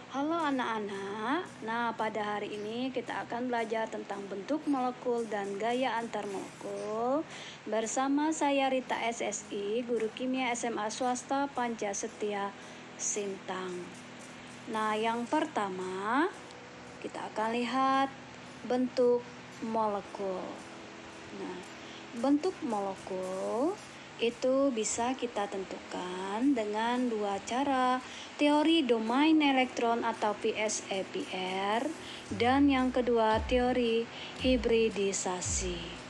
Halo anak-anak, nah pada hari ini kita akan belajar tentang bentuk molekul dan gaya antar molekul bersama saya Rita SSI, Guru Kimia SMA Swasta Pancasetia Sintang. Nah yang pertama kita akan lihat bentuk molekul. Nah, bentuk molekul itu bisa kita tentukan dengan dua cara, teori domain elektron atau PSEPR, dan yang kedua teori hibridisasi.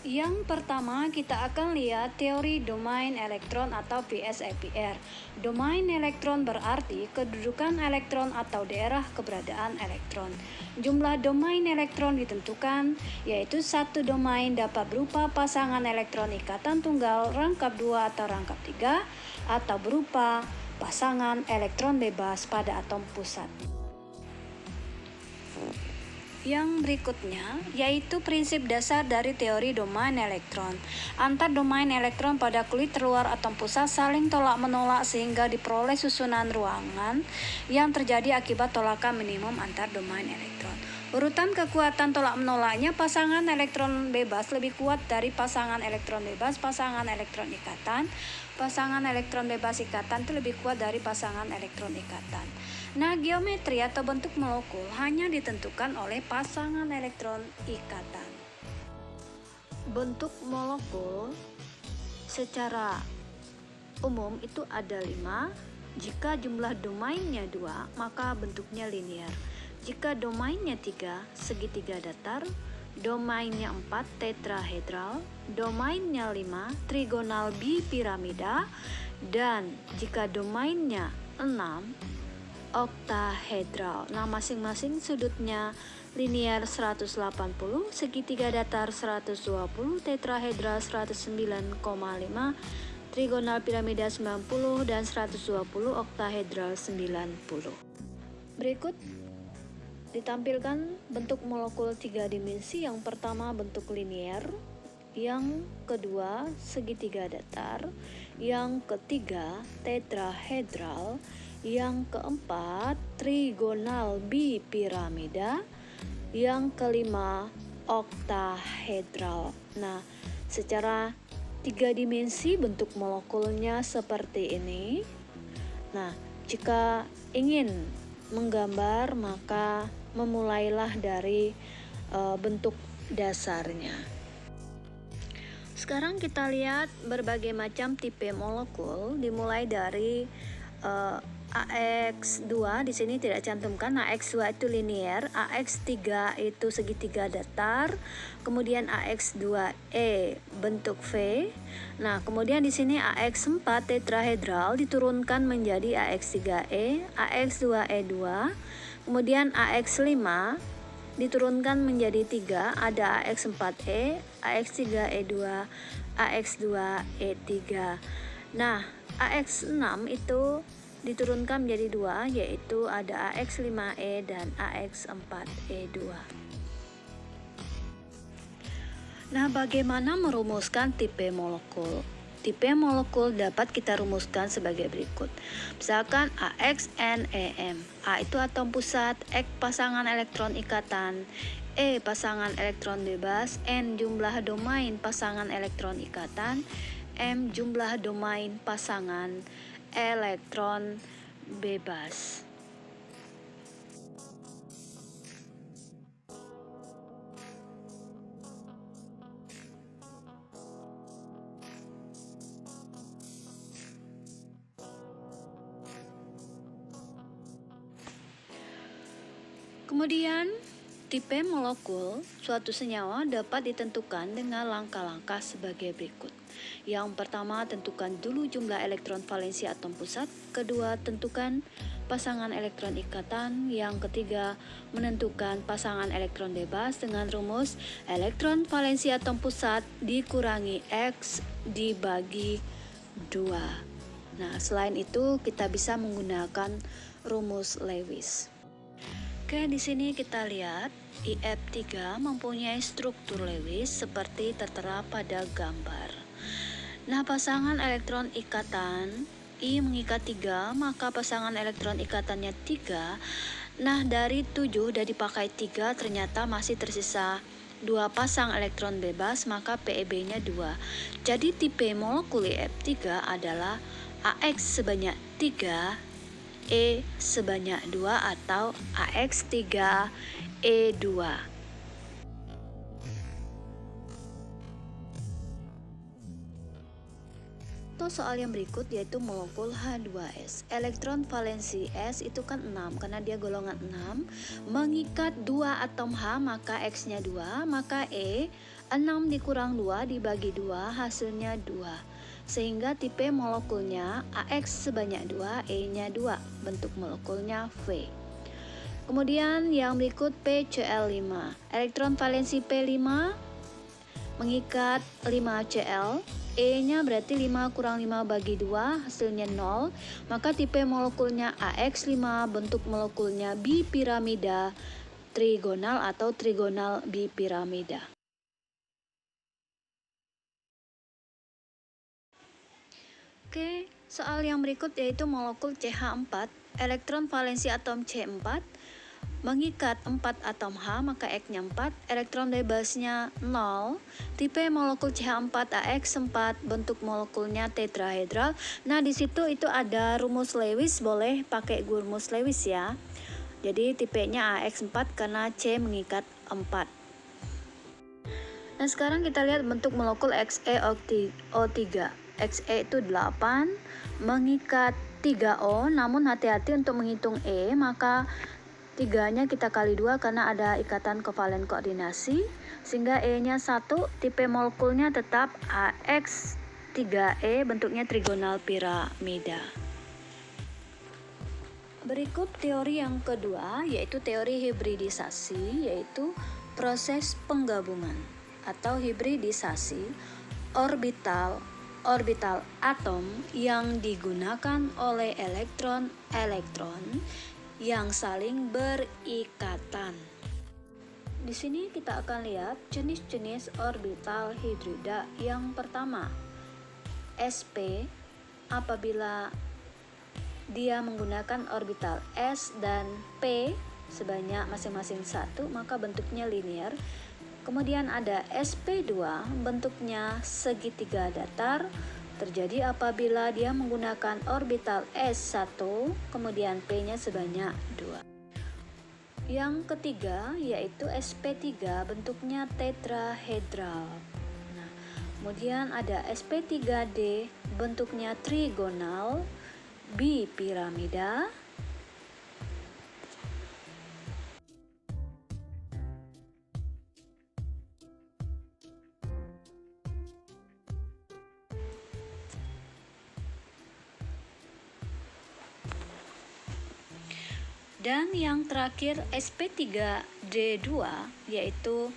Yang pertama kita akan lihat teori domain elektron atau PSEPR. Domain elektron berarti kedudukan elektron atau daerah keberadaan elektron. Jumlah domain elektron ditentukan, yaitu satu domain dapat berupa pasangan elektron ikatan tunggal rangkap 2 atau rangkap 3, atau berupa pasangan elektron bebas pada atom pusat. Yang berikutnya yaitu prinsip dasar dari teori domain elektron. Antar domain elektron pada kulit terluar atom pusat saling tolak-menolak sehingga diperoleh susunan ruangan yang terjadi akibat tolakan minimum antar domain elektron. Urutan kekuatan tolak-menolaknya, pasangan elektron bebas lebih kuat dari pasangan elektron bebas pasangan elektron ikatan. Pasangan elektron bebas ikatan itu lebih kuat dari pasangan elektron ikatan. Nah, geometri atau bentuk molekul hanya ditentukan oleh pasangan elektron ikatan. Bentuk molekul secara umum itu ada 5. Jika jumlah domainnya 2, maka bentuknya linear. Jika domainnya 3, segitiga datar. Domainnya 4, tetrahedral. Domainnya 5, trigonal bipiramida. Dan jika domainnya 6, oktahedral. Nah, masing-masing sudutnya linear 180, segitiga datar 120, tetrahedral 109,5, trigonal piramida 90, dan 120, oktahedral 90. Berikut ditampilkan bentuk molekul 3 dimensi. Yang pertama bentuk linear, yang kedua segitiga datar, yang ketiga tetrahedral, yang keempat trigonal bipiramida, yang kelima oktahedral. Nah, secara 3 dimensi bentuk molekulnya seperti ini. Nah, jika ingin menggambar maka memulailah dari bentuk dasarnya. Sekarang kita lihat berbagai macam tipe molekul, dimulai dari AX2 di sini tidak cantumkan. AX2 itu linear, AX3 itu segitiga datar, kemudian AX2E bentuk V. Nah, kemudian di sini AX4 tetrahedral diturunkan menjadi AX3E, AX2E2. Kemudian AX5 diturunkan menjadi 3, ada AX4E, AX3E2, AX2E3. Nah, AX6 itu diturunkan menjadi 2, yaitu ada AX5E dan AX4E2. Nah, bagaimana merumuskan tipe molekul? Tipe molekul dapat kita rumuskan sebagai berikut. Misalkan AXNEM. A itu atom pusat, X pasangan elektron ikatan, E pasangan elektron bebas, N jumlah domain pasangan elektron ikatan, M jumlah domain pasangan elektron bebas. Kemudian, tipe molekul suatu senyawa dapat ditentukan dengan langkah-langkah sebagai berikut. Yang pertama, tentukan dulu jumlah elektron valensi atom pusat. Kedua, tentukan pasangan elektron ikatan. Yang ketiga, menentukan pasangan elektron bebas dengan rumus elektron valensi atom pusat dikurangi X dibagi 2. Nah, selain itu kita bisa menggunakan rumus Lewis. Oke, di sini kita lihat IF3 mempunyai struktur Lewis seperti tertera pada gambar. Nah, pasangan elektron ikatan I mengikat 3, maka pasangan elektron ikatannya 3. Nah, dari 7 udah dipakai 3, ternyata masih tersisa 2 pasang elektron bebas, maka PeB-nya 2. Jadi tipe molekul F3 adalah AX sebanyak 3, E sebanyak 2 atau AX3E2. Soal yang berikut yaitu molekul H2S. Elektron valensi S itu kan 6 karena dia golongan 6. Mengikat 2 atom H maka X-nya 2, maka E 6 dikurang 2 dibagi 2 hasilnya 2. Sehingga tipe molekulnya AX sebanyak 2, E-nya 2. Bentuk molekulnya V. Kemudian yang berikut PCl5. Elektron valensi P5 mengikat 5Cl. E-nya berarti 5 kurang 5 bagi 2 hasilnya 0. Maka tipe molekulnya AX5, bentuk molekulnya bipiramida trigonal atau trigonal bipiramida. Oke, soal yang berikut yaitu molekul CH4. Elektron valensi atom C4 mengikat 4 atom H maka X-nya 4, elektron bebasnya 0. Tipe molekul CH4 AX4, bentuk molekulnya tetrahedral. Nah, di situ itu ada rumus Lewis, boleh pakai rumus Lewis ya. Jadi tipenya AX4 karena C mengikat 4. Nah, sekarang kita lihat bentuk molekul XeO3. Xe itu 8 mengikat 3O, namun hati-hati untuk menghitung E, maka 3-nya kita kali 2 karena ada ikatan kovalen koordinasi, sehingga E-nya 1, tipe molekulnya tetap AX3E, bentuknya trigonal piramida. Berikut teori yang kedua, yaitu teori hibridisasi, yaitu proses penggabungan atau hibridisasi orbital atom yang digunakan oleh elektron yang saling berikatan. Di sini kita akan lihat jenis-jenis orbital hidrida. Yang pertama, sp, apabila dia menggunakan orbital s dan p sebanyak masing-masing 1, maka bentuknya linear. Kemudian ada sp2, bentuknya segitiga datar, terjadi apabila dia menggunakan orbital S1, kemudian P-nya sebanyak 2. Yang ketiga yaitu sp3, bentuknya tetrahedral. Nah, kemudian ada sp3d, bentuknya trigonal bipiramida. Dan yang terakhir sp3d2 yaitu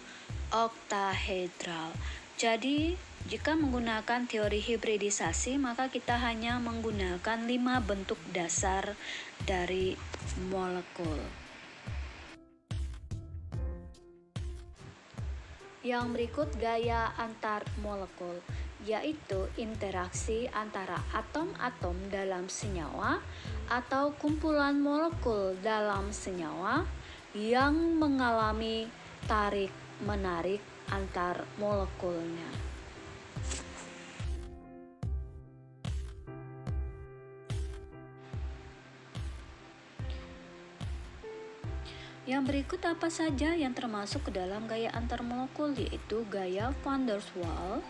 oktahedral. Jadi jika menggunakan teori hibridisasi maka kita hanya menggunakan 5 bentuk dasar dari molekul. Yang berikut gaya antar molekul, yaitu interaksi antara atom-atom dalam senyawa atau kumpulan molekul dalam senyawa yang mengalami tarik-menarik antar molekulnya. Yang berikut apa saja yang termasuk ke dalam gaya antar molekul, yaitu gaya van der Waals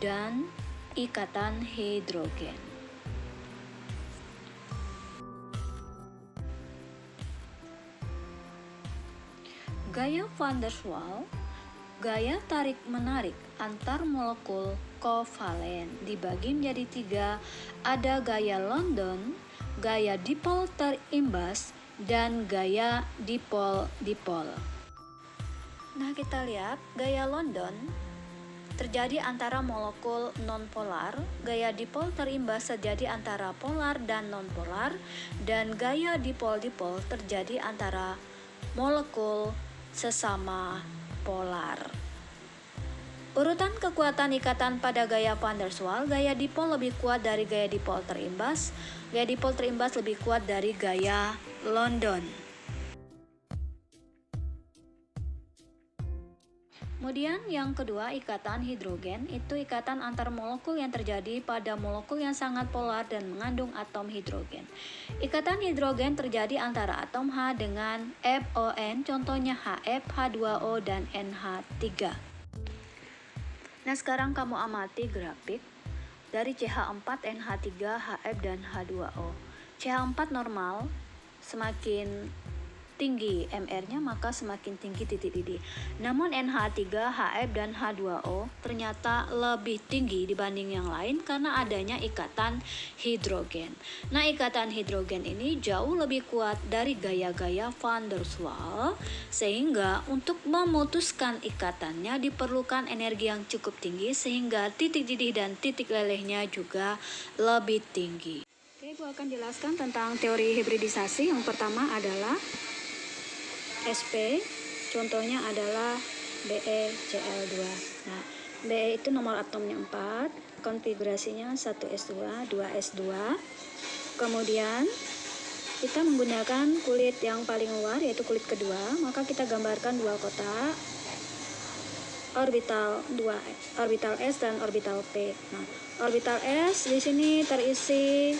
dan ikatan hidrogen. Gaya van der Waals, gaya tarik-menarik antar molekul kovalen, dibagi menjadi 3, ada gaya London, gaya dipol terimbas, dan gaya dipol-dipol. Nah, kita lihat gaya London terjadi antara molekul nonpolar, gaya dipol terimbas terjadi antara polar dan nonpolar, dan gaya dipol-dipol terjadi antara molekul sesama polar. Urutan kekuatan ikatan pada gaya van der Waals, gaya dipol lebih kuat dari gaya dipol terimbas. Gaya dipol terimbas lebih kuat dari gaya London. Kemudian yang kedua, ikatan hidrogen, itu ikatan antar molekul yang terjadi pada molekul yang sangat polar dan mengandung atom hidrogen. Ikatan hidrogen terjadi antara atom H dengan FON, contohnya HF, H2O, dan NH3. Nah, sekarang kamu amati grafik dari CH4, NH3, HF, dan H2O. CH4 normal, semakin tinggi MR-nya maka semakin tinggi titik didih. Namun NH3, HF, dan H2O ternyata lebih tinggi dibanding yang lain karena adanya ikatan hidrogen. Nah, ikatan hidrogen ini jauh lebih kuat dari gaya-gaya van der Waals, sehingga untuk memutuskan ikatannya diperlukan energi yang cukup tinggi sehingga titik didih dan titik lelehnya juga lebih tinggi. Oke, Ibu akan jelaskan tentang teori hibridisasi. Yang pertama adalah SP, contohnya adalah BeCl2. Nah, Be itu nomor atomnya 4, konfigurasinya 1s2, 2s2. Kemudian kita menggunakan kulit yang paling luar, yaitu kulit kedua, maka kita gambarkan dua kotak orbital S dan orbital P. Nah, orbital S di sini terisi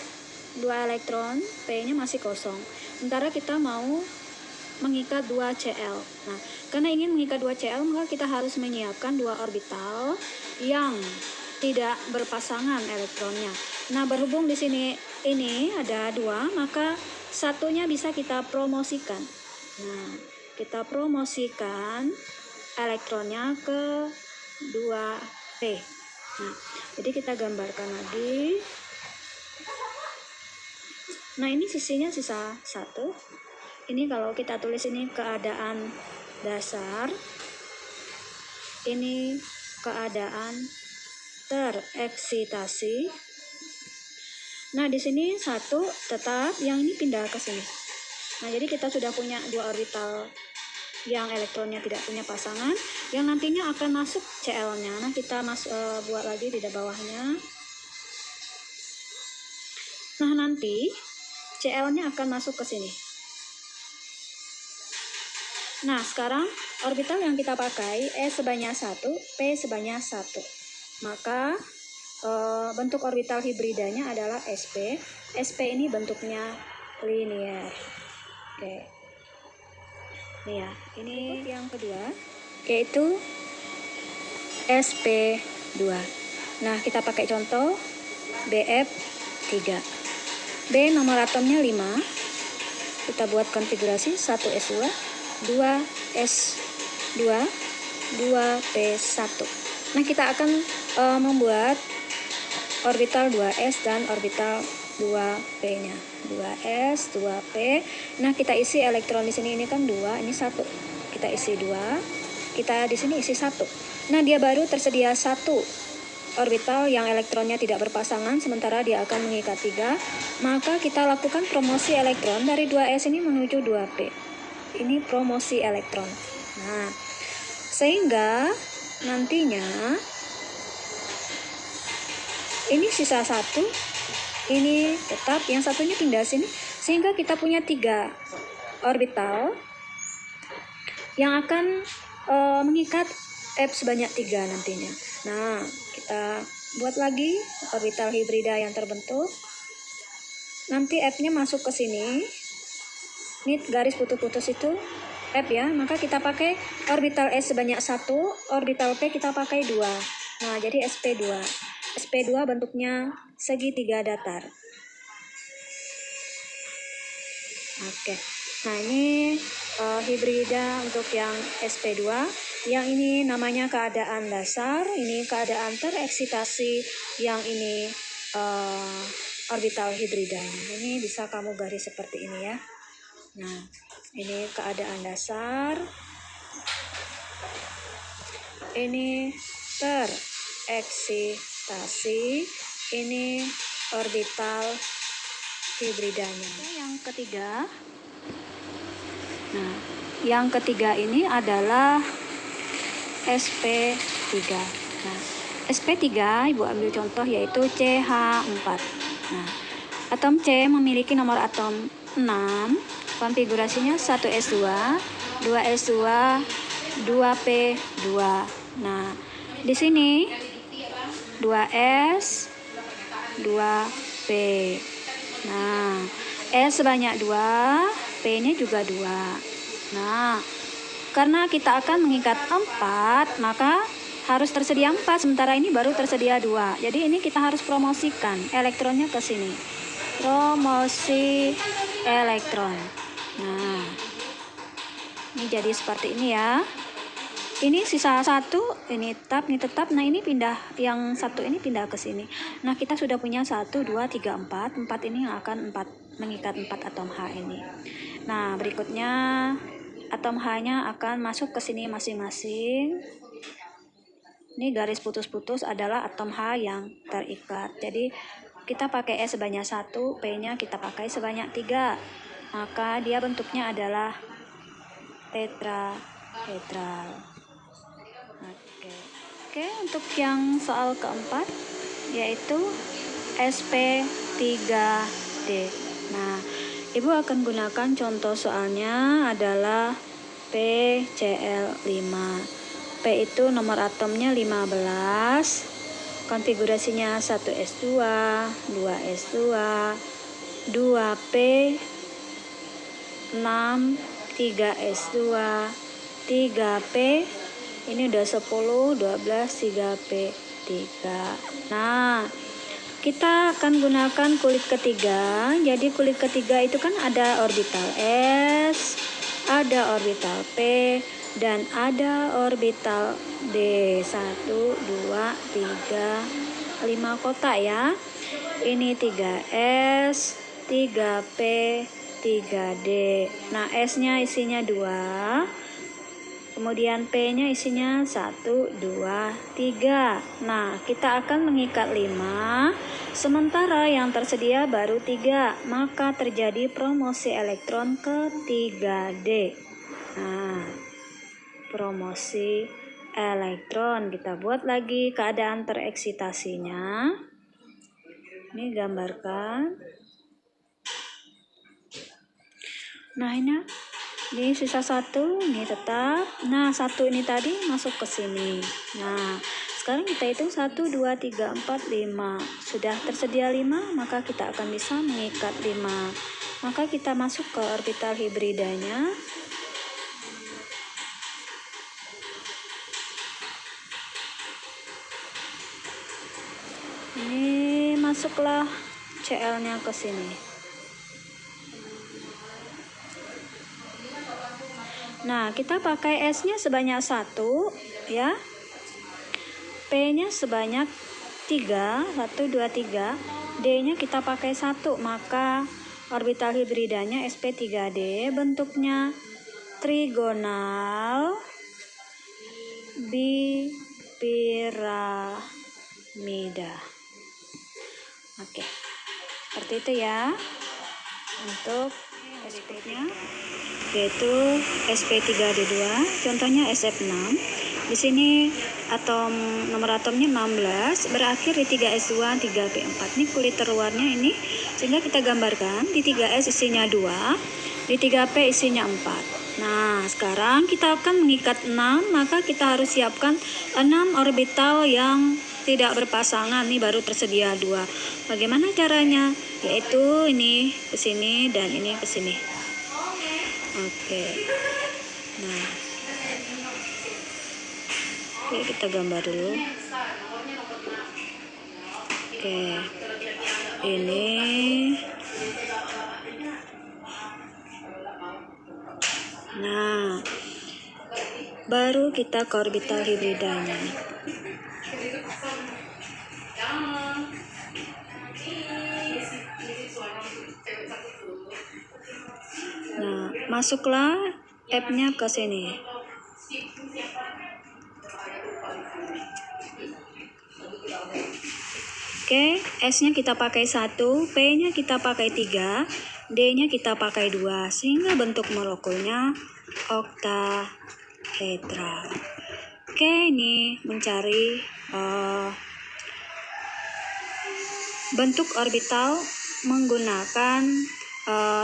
2 elektron, P-nya masih kosong. Sementara kita mau mengikat 2 Cl. Nah, karena ingin mengikat 2 Cl, maka kita harus menyiapkan 2 orbital yang tidak berpasangan elektronnya. Nah, berhubung di sini ini ada 2, maka satunya bisa kita promosikan. Nah, kita promosikan elektronnya ke 2P. Nah, jadi kita gambarkan lagi. Nah, ini sisinya sisa 1. Ini kalau kita tulis ini keadaan dasar, ini keadaan tereksitasi. Nah, di sini 1 tetap, yang ini pindah ke sini. Nah, jadi kita sudah punya 2 orbital yang elektronnya tidak punya pasangan, yang nantinya akan masuk Cl-nya. Nah, kita buat lagi di bawahnya. Nah, nanti Cl-nya akan masuk ke sini. Nah, sekarang orbital yang kita pakai S sebanyak 1, P sebanyak 1. Maka bentuk orbital hibridanya adalah SP. SP ini bentuknya linear. Oke. Nih ya, ini yang kedua, yaitu SP2. Nah, kita pakai contoh BF3. B nomor atomnya 5. Kita buat konfigurasi 1s2, 2s2, 2p1. Nah, kita akan membuat orbital 2s dan orbital 2p-nya. 2s, 2p. Nah, kita isi elektron di sini, ini kan 2, ini 1. Kita isi 2. Kita di sini isi 1. Nah, dia baru tersedia 1 orbital yang elektronnya tidak berpasangan, sementara dia akan mengikat 3. Maka kita lakukan promosi elektron dari 2s ini menuju 2p. Ini promosi elektron. Nah, sehingga nantinya ini sisa 1, ini tetap, yang satunya pindah sini, sehingga kita punya 3 orbital yang akan mengikat F sebanyak 3 nantinya. Nah, kita buat lagi orbital hibrida yang terbentuk. Nanti F-nya masuk ke sini. Ini garis putus-putus itu F ya, maka kita pakai orbital S sebanyak 1, orbital P kita pakai 2. Nah, jadi SP2. SP2 bentuknya segitiga datar. Oke. Nah, ini hibrida untuk yang SP2. Yang ini namanya keadaan dasar, ini keadaan tereksitasi, yang ini orbital hibridanya. Ini bisa kamu garis seperti ini ya. Nah, ini keadaan dasar, ini tereksitasi, ini orbital hibridanya. Yang ketiga, nah, yang ketiga ini adalah SP3. Nah, sp3 Ibu ambil contoh yaitu CH4. Nah, atom C memiliki nomor atom 6, konfigurasinya 1s2, 2s2, 2p2. Nah, di sini 2s, 2p. Nah, S sebanyak 2, P-nya juga 2. Nah, karena kita akan mengikat 4, maka harus tersedia 4, sementara ini baru tersedia 2. Jadi ini kita harus promosikan elektronnya ke sini. Promosi elektron. Nah, ini jadi seperti ini ya. Ini sisa 1, ini tetap. Nah, ini pindah, yang 1 ini pindah ke sini. Nah, kita sudah punya 1, 2, 3, 4. 4 ini yang akan mengikat 4 atom H ini. Nah, berikutnya atom H-nya akan masuk ke sini masing-masing. Ini garis putus-putus adalah atom H yang terikat. Jadi, kita pakai S sebanyak 1, P-nya kita pakai sebanyak 3. Maka dia bentuknya adalah tetrahedral. Oke, untuk yang soal keempat yaitu sp3d. Nah, Ibu akan gunakan contoh soalnya adalah PCl5. P itu nomor atomnya 15, konfigurasinya 1s2, 2s2, 2p, 6, 3s2, 3p. Ini udah 10, 12, 3p3. Nah, kita akan gunakan kulit ketiga. Jadi kulit ketiga itu kan ada orbital S, ada orbital P, dan ada orbital D. 1, 2, 3, 5 kotak ya. Ini 3S, 3P, 3D. Nah, S-nya isinya 2. Kemudian P-nya isinya 1, 2, 3. Nah, kita akan mengikat 5, sementara yang tersedia baru 3. Maka terjadi promosi elektron ke 3D. Nah, promosi elektron. Kita buat lagi keadaan tereksitasinya. Ini gambarkan. Nah, ini sisa 1, ini tetap. Nah, 1 ini tadi masuk ke sini. Nah, sekarang kita hitung 1, 2, 3, 4, 5. Sudah tersedia 5, maka kita akan bisa mengikat 5. Maka kita masuk ke orbital hibridanya. Ini masuklah Cl-nya ke sini. Nah, kita pakai S-nya sebanyak 1 ya. P-nya sebanyak 3, 1, 2, 3. D-nya kita pakai 1, maka orbital hibridanya sp3d bentuknya trigonal bipiramida. Oke. Seperti itu ya. Untuk SP-nya yaitu sp3d2, contohnya SF6. Di sini nomor atomnya 16, berakhir di 3s2, 3p4. Ini kulit terluarnya ini, sehingga kita gambarkan di 3s isinya 2, di 3p isinya 4. Nah, sekarang kita akan mengikat 6, maka kita harus siapkan 6 orbital yang tidak berpasangan. Ini baru tersedia 2. Bagaimana caranya? Yaitu ini ke sini dan ini ke sini. Oke. Nah, oke, kita gambar dulu. Oke, ini nah, baru kita ke orbital hibridanya. Nah, masuklah F-nya ke sini. Oke, S-nya kita pakai 1, P-nya kita pakai 3, D-nya kita pakai 2, sehingga bentuk molekulnya oktahedral. Oke, ini mencari bentuk orbital menggunakan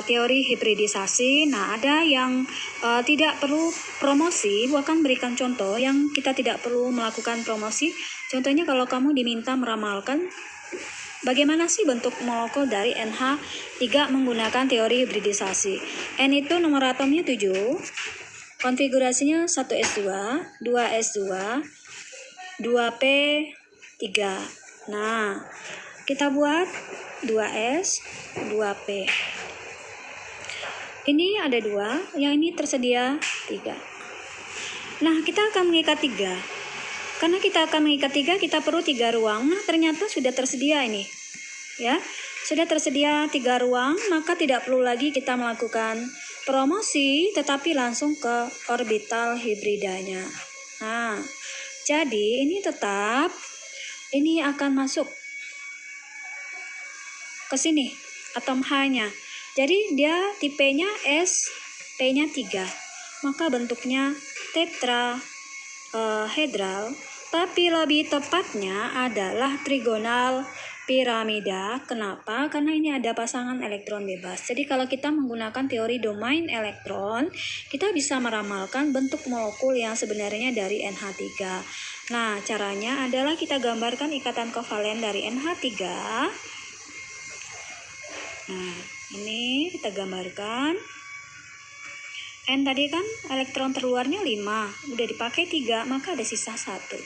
teori hibridisasi. Nah, ada yang tidak perlu promosi, gua akan berikan contoh yang kita tidak perlu melakukan promosi. Contohnya kalau kamu diminta meramalkan bagaimana sih bentuk molekul dari NH3 menggunakan teori hibridisasi. N itu nomor atomnya 7, konfigurasinya 1s2, 2s2, 2p3. Nah, kita buat 2s, 2p. Ini ada 2, yang ini tersedia 3. Nah, kita akan mengikat 3. Karena kita akan mengikat 3, kita perlu 3 ruang. Nah, ternyata sudah tersedia ini. Ya, sudah tersedia 3 ruang, maka tidak perlu lagi kita melakukan promosi, tetapi langsung ke orbital hibridanya. Nah, jadi ini tetap, ini akan masuk ke sini, atom H-nya. Jadi dia tipenya S, P-nya 3. Maka bentuknya tetrahedral, tapi lebih tepatnya adalah trigonal piramida. Kenapa? Karena ini ada pasangan elektron bebas. Jadi kalau kita menggunakan teori domain elektron, kita bisa meramalkan bentuk molekul yang sebenarnya dari NH3. Nah, caranya adalah kita gambarkan ikatan kovalen dari NH3. Nah, ini kita gambarkan. N tadi kan elektron terluarnya 5, udah dipakai 3, maka ada sisa 1.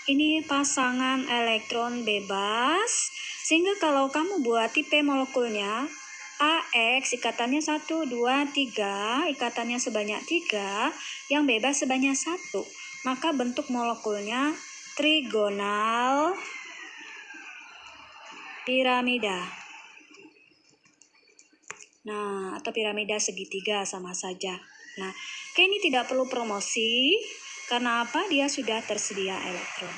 Ini pasangan elektron bebas, sehingga kalau kamu buat tipe molekulnya AX, ikatannya 1, 2, 3, ikatannya sebanyak 3, yang bebas sebanyak 1, maka bentuk molekulnya trigonal piramida. Nah, atau piramida segitiga sama saja. Nah, ini tidak perlu promosi, karena apa? Dia sudah tersedia elektron.